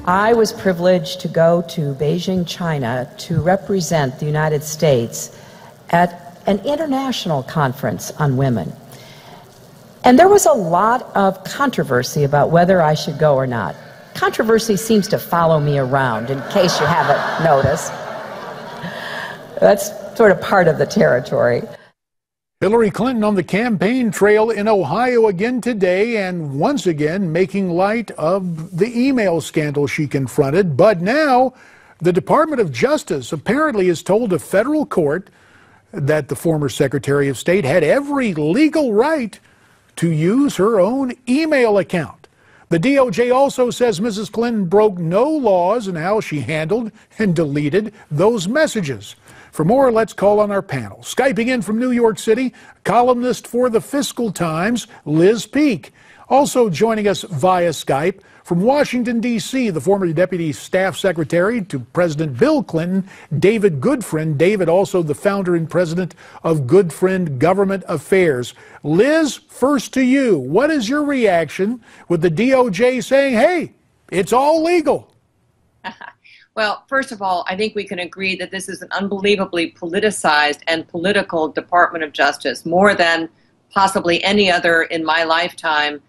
I was privileged to go to Beijing, China, to represent the United States at an international conference on women. And there was a lot of controversy about whether I should go or not. Controversy seems to follow me around, in case you haven't noticed. That's sort of part of the territory. Hillary Clinton on the campaign trail in Ohio again today, and once again making light of the email scandal she confronted. But now the Department of Justice apparently has told a federal court that the former Secretary of State had every legal right to use her own email account. The DOJ also says Mrs. Clinton broke no laws in how she handled and deleted those messages. For more, let's call on our panel. Skyping in from New York City, columnist for the Fiscal Times, Liz Peek. Also joining us via Skype from Washington, D.C., the former Deputy Staff Secretary to President Bill Clinton, David Goodfriend. David, also the founder and president of Goodfriend Government Affairs. Liz, first to you. What is your reaction with the DOJ saying, hey, it's all legal? Well, first of all, I think we can agree that this is an unbelievably politicized and political Department of Justice, more than possibly any other in my lifetime.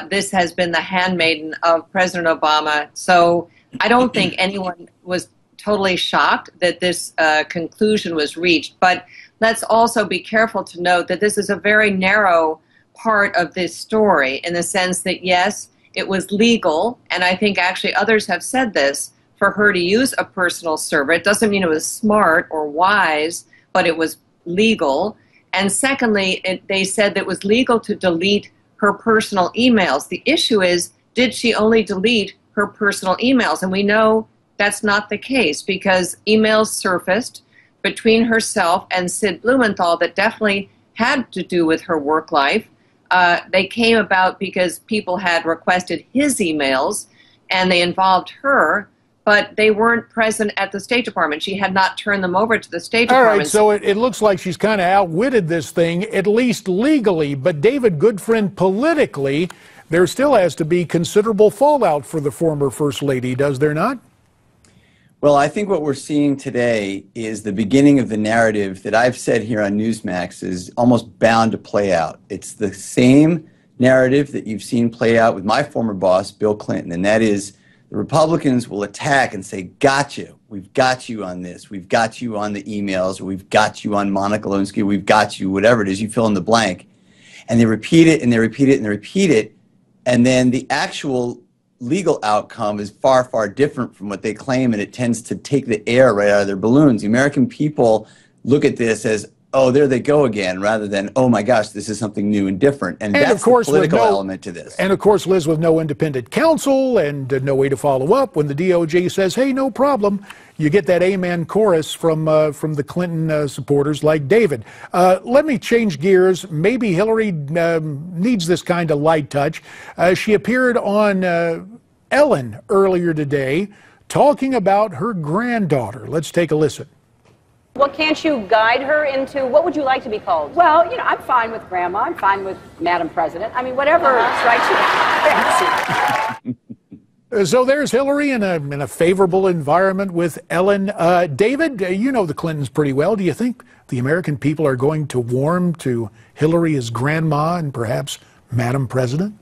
This has been the handmaiden of President Obama. So I don't think anyone was totally shocked that this conclusion was reached. But let's also be careful to note that this is a very narrow part of this story, in the sense that, yes, it was legal, and I think actually others have said this, for her to use a personal server. It doesn't mean it was smart or wise, but it was legal. And secondly, they said that it was legal to delete her personal emails. The issue is, did she only delete her personal emails? And we know that's not the case, because emails surfaced between herself and Sid Blumenthal that definitely had to do with her work life. They came about because people had requested his emails, and they involved her, but they weren't present at the State Department. She had not turned them over to the State Department. All right, so it looks like she's kind of outwitted this thing, at least legally. But David Goodfriend, politically, there still has to be considerable fallout for the former First Lady, does there not? Well, I think what we're seeing today is the beginning of the narrative that I've said here on Newsmax is almost bound to play out. It's the same narrative that you've seen play out with my former boss, Bill Clinton, and that is, the Republicans will attack and say, got you. We've got you on this. We've got you on the emails. Or we've got you on Monica Lewinsky. We've got you, whatever it is, you fill in the blank. And they repeat it and they repeat it and they repeat it. And then the actual legal outcome is far, far different from what they claim, and it tends to take the air right out of their balloons. The American people look at this as, oh, there they go again, rather than, oh my gosh, this is something new and different. And that's of course, the political element to this. And of course, Liz, with no independent counsel and no way to follow up, when the DOJ says, hey, no problem, you get that amen chorus from the Clinton supporters like David. Let me change gears. Maybe Hillary needs this kind of light touch. She appeared on Ellen earlier today talking about her granddaughter. Let's take a listen. Well, can't you guide her into, what would you like to be called? Well, you know, I'm fine with Grandma. I'm fine with Madam President. I mean, whatever strikes you. So there's Hillary in a favorable environment with Ellen. David, you know the Clintons pretty well. Do you think the American people are going to warm to Hillary as Grandma and perhaps Madam President?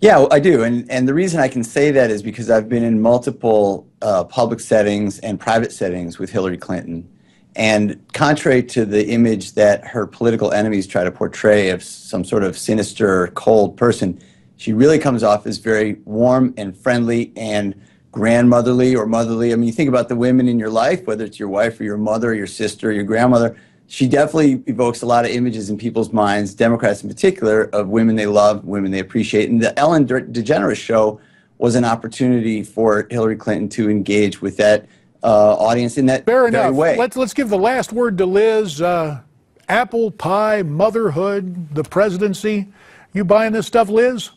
Yeah, I do. And the reason I can say that is because I've been in multiple public settings and private settings with Hillary Clinton. And contrary to the image that her political enemies try to portray of some sort of sinister, cold person, she really comes off as very warm and friendly and grandmotherly or motherly. I mean, you think about the women in your life, whether it's your wife or your mother or your sister or your grandmother, she definitely evokes a lot of images in people's minds, Democrats in particular, of women they love, women they appreciate. And the Ellen DeGeneres show was an opportunity for Hillary Clinton to engage with that audience in that Fair very enough. way. Let's give the last word to Liz. Apple pie, motherhood, the presidency. You buying this stuff, Liz?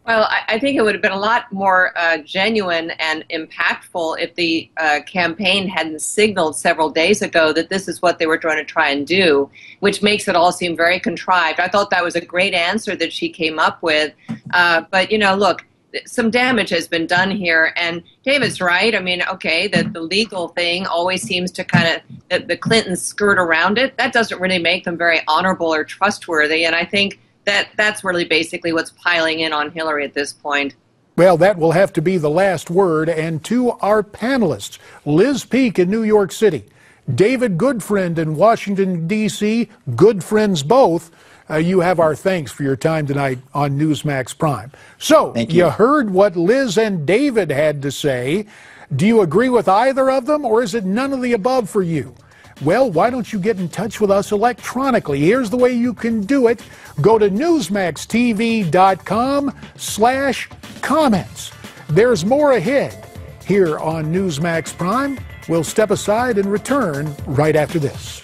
Well, I think it would have been a lot more genuine and impactful if the campaign hadn't signaled several days ago that this is what they were trying to try and do, which makes it all seem very contrived. I thought that was a great answer that she came up with. But, you know, look, some damage has been done here. And David's right. I mean, okay, that the legal thing always seems to kind of, that the Clintons skirt around it. That doesn't really make them very honorable or trustworthy. And I think that that's really basically what's piling in on Hillary at this point. Well, that will have to be the last word. And to our panelists, Liz Peek in New York City, David Goodfriend in Washington, D.C., good friends both. You have our thanks for your time tonight on Newsmax Prime. So, you heard what Liz and David had to say. Do you agree with either of them, or is it none of the above for you? Well, why don't you get in touch with us electronically? Here's the way you can do it. Go to newsmaxtv.com/comments. There's more ahead here on Newsmax Prime. We'll step aside and return right after this.